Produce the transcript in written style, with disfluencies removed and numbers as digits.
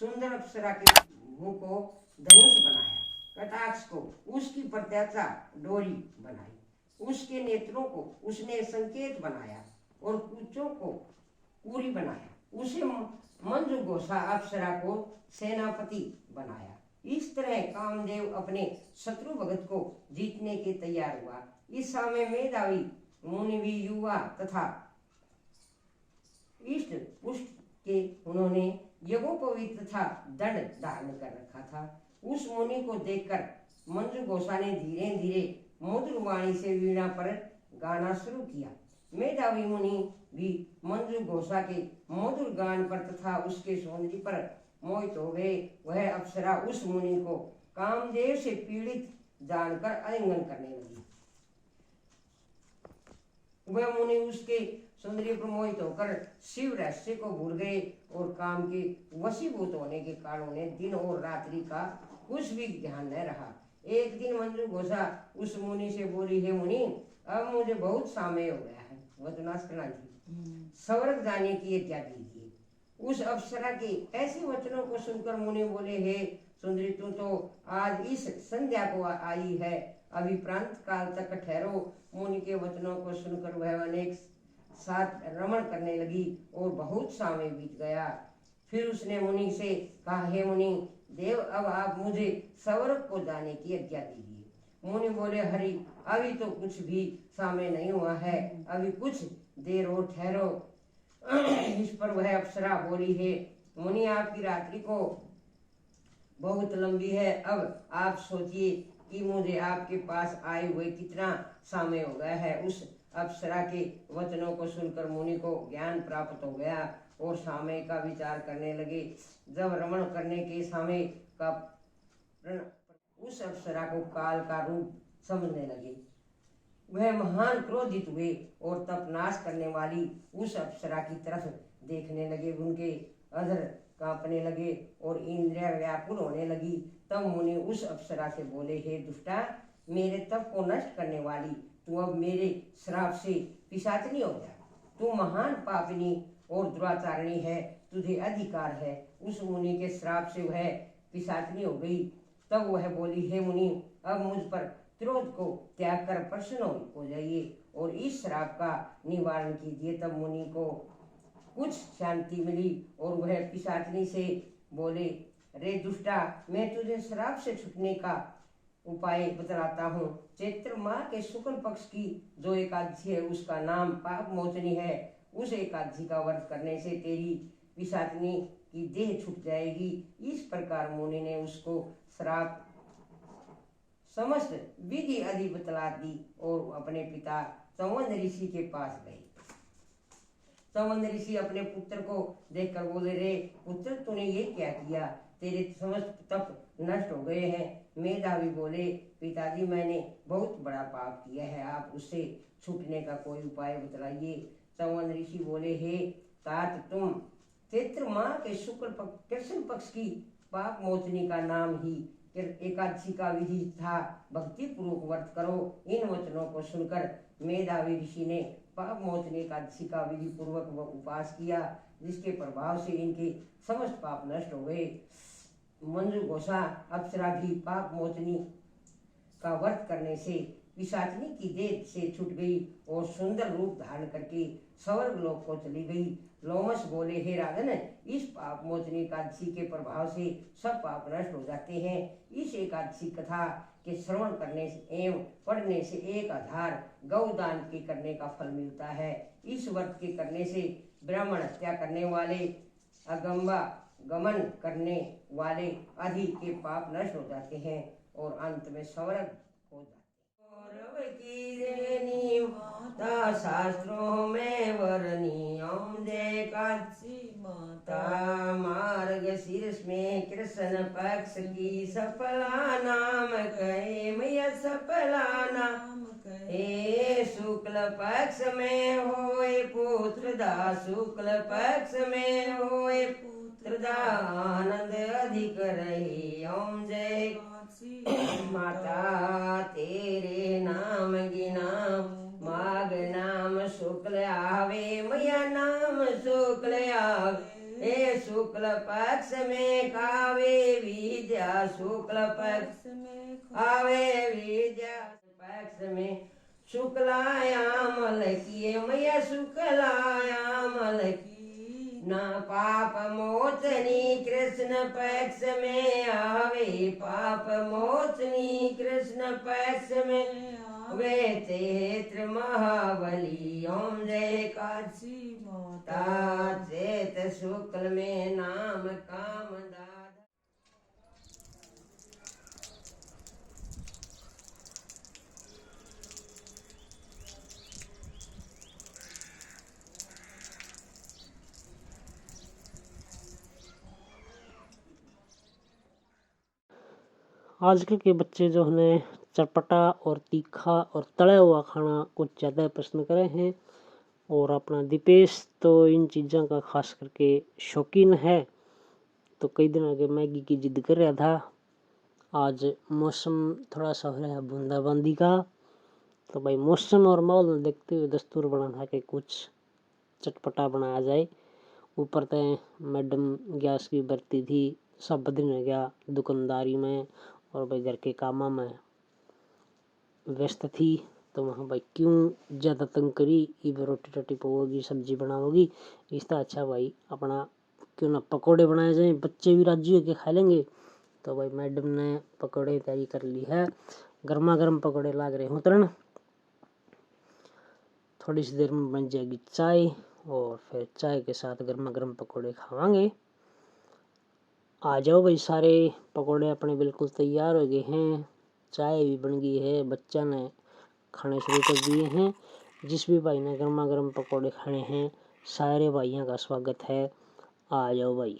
सुंदर अप्सरा के मुंह को धनुष बनाया, कटाक्ष को उसकी प्रत्याशा डोरी बनाई, उसके नेत्रों को उसने संकेत बनाया और पूंछों को पूरी बनाया। उसे मंजुघोषा अप्सरा को सेनापति बनाया। इस तरह कामदेव अपने शत्रु भगत को जीतने के तैयार हुआ। इस समय मेधावी मुनि भी युवा तथा इष्ट पुष्ट के उन्होंने यज्ञोपवीत तथा दंड धारण कर रखा था। उस मुनि को देखकर मंजुघोषा ने धीरे धीरे मधुर वाणी से वीणा पर गाना शुरू किया। मेधावी मुनि भी मंजुघोषा के मधुर गान पर तथा उसके सौंदर्य पर मोहित हो गए। वह अप्सरा उस मुनि को कामदेव से पीड़ित जानकर आलिंगन करने लगी। वह मुनि उसके सौंदर्य पर मोहित होकर शिव रहस्य को भूल गए और काम के वशीभूत होने के कारण उन्हें दिन और रात्रि का कुछ भी ध्यान न रहा। एक दिन मंजुघोषा उस मुनि से बोली, हे मुनि, अब मुझे बहुत समय हो गया है, वचनाश करना जी, स्वर्ग जाने की आज्ञा दीजिए। उस अप्सरा के ऐसे वचनों को सुनकर मुनि बोले, हे सुंदरी, तू तो आज इस संध्या को आई है, अभी प्रांत काल तक ठहरो। मुनि के वचनों को सुनकर वह अनेक साथ रमण करने लगी और बहुत समय बीत गया। फिर उसने मुनि से कहा, हे मुनि देव, अब आप मुझे स्वर्ग को जाने की आज्ञा दीजिए। मुनि बोले, हरि, अभी तो कुछ भी समय नहीं हुआ है, अभी कुछ देर और ठहरो। इस पर वह अप्सरा बोली, हे मुनि, आपकी रात्रि को बहुत लंबी है, अब आप सोचिए कि मुझे आपके पास आए हुए कितना समय हो गया है। उस अप्सरा के वचनों को सुनकर मुनि को ज्ञान प्राप्त हो गया और समय का विचार करने लगे। जब रमण करने के समय का उस अप्सरा को काल का रूप समझने लगे। वह महान क्रोधित हुए और तप नाश करने वाली उस अप्सरा की तरफ देखने लगे। उनके अधर कांपने लगे और इंद्रियां व्याकुल होने लगी। तब मुनि उस अप्सरा से बोले, हे दुष्टा, मेरे तप को नष्ट करने वाली, तू अब मेरे श्राप से पिशाचनी हो जा। तू महान पापिनी और दुराचारणी है, तुझे अधिकार है। उस मुनि के श्राप से वह पिशाचनी हो गई। तब वह बोली, हे मुनि, अब मुझ पर क्रोध को त्याग कर प्रसन्न हो जाइए और इस श्राप का निवारण कीजिए। तब मुनि को कुछ शांति मिली और वह पिशाचनी से बोले, रे दुष्टा, मैं तुझे श्राप से छूटने का उपाय बतलाता हूँ। चैत्र माह के शुक्ल पक्ष की जो एकादशी है उसका नाम पाप मोचनी है। उस एकादशी का व्रत करने से तेरी पिशाचनी की देह छूट जाएगी। इस प्रकार मुनि ने उसको श्राप समस्त विधि आदि बतला दी और अपने पिता चौवन ऋषि के पास गए। चौवन ऋषि अपने पुत्र को देखकर बोले, रे पुत्र, तूने ये क्या किया? तेरे समस्त तप नष्ट हो गए हैं। मेधावी बोले, पिताजी, मैंने बहुत बड़ा पाप किया है, आप उससे छूटने का कोई उपाय बतलाइए। चौवन ऋषि बोले, हे तात, तुम चैत्र माह के शुक्ल कृष्ण पक्ष की पाप मोचनी का नाम ही एकादशी का विधि था, भक्ति पूर्वक व्रत करो। इन वचनों को सुनकर मेधावी ऋषि ने पाप मोचनी एकादशी का विधि पूर्वक उपवास किया, जिसके प्रभाव से इनके समस्त पाप नष्ट हो गए। मंजुघोषा अप्सरा भी पाप मोचनी का व्रत करने से पिशाचनी की देह से छूट गई और सुंदर रूप धारण करके स्वर्ग लोक को चली गई। लोमस बोले, हे राजन, इस पाप मोचनी एकादशी के प्रभाव से सब पाप नष्ट हो जाते हैं। इस एकादशी कथा के श्रवण करने से एवं पढ़ने से 1000 गौदान के करने का फल मिलता है। इस व्रत के करने से ब्राह्मण हत्या करने वाले, अगंबा गमन करने वाले आदि के पाप नष्ट हो जाते हैं और अंत में स्वर्ग हो जाते हैं। शास्त्रों में वर्णियम एकादशी माता मार्ग शीर्ष में कृष्ण पक्ष की सफला नाम कहे, मैया सफला नाम कहे। शुक्ल पक्ष में होए पुत्र दा, शुक्ल पक्ष में होए पुत्र दा, आनंद अधिक रहे। ओम जय माता तेरे नाम गिना, माघ नाम शुक्ल आवे, मैया नाम शुक्ल आवे। शुक्ल पक्ष में शुक्ल पक्ष में आवे विद्या पक्ष में शुक्लायामल किए मैया शुक्लायामल की न पाप मोचनी कृष्ण पक्ष में आवे पाप मोचनी कृष्ण पक्ष में वे चैत्र महाबली ओम जय काशी माता चैत शुक्ल में नाम कामदा। आजकल के बच्चे जो है चटपटा और तीखा और तला हुआ खाना कुछ ज़्यादा पसंद करे हैं और अपना दीपेश तो इन चीज़ों का खास करके शौकीन है। तो कई दिन आगे मैगी की जिद कर रहा था। आज मौसम थोड़ा सा हो रहा है बूंदाबांदी का, तो भाई मौसम और माहौल देखते हुए दस्तूर बना था कि कुछ चटपटा बनाया जाए। ऊपर तय मैडम गैस की बरती थी, सब दिन हो गया दुकानदारी में और भाई घर के कामों में व्यस्त थी। तो वहाँ भाई क्यों ज़्यादा तंग करी, ये रोटी टोटी पकोगी सब्जी बनाओगी, इससे अच्छा भाई अपना क्यों ना पकोड़े बनाए जाए, बच्चे भी राजी होके खा लेंगे। तो भाई मैडम ने पकोड़े तैयारी कर ली है, गर्मा गर्म पकोड़े लाग रहे हों तुरंत। थोड़ी सी देर में बन जाएगी चाय और फिर चाय के साथ गर्मा गर्म पकोड़े खावांगे। आ जाओ भाई, सारे पकोड़े अपने बिल्कुल तैयार हो गए हैं, चाय भी बन गई है, बच्चा ने खाने शुरू कर दिए हैं। जिस भी भाई ने गर्मा गर्म पकोड़े खाने हैं सारे भाइयों का स्वागत है, आ जाओ भाई।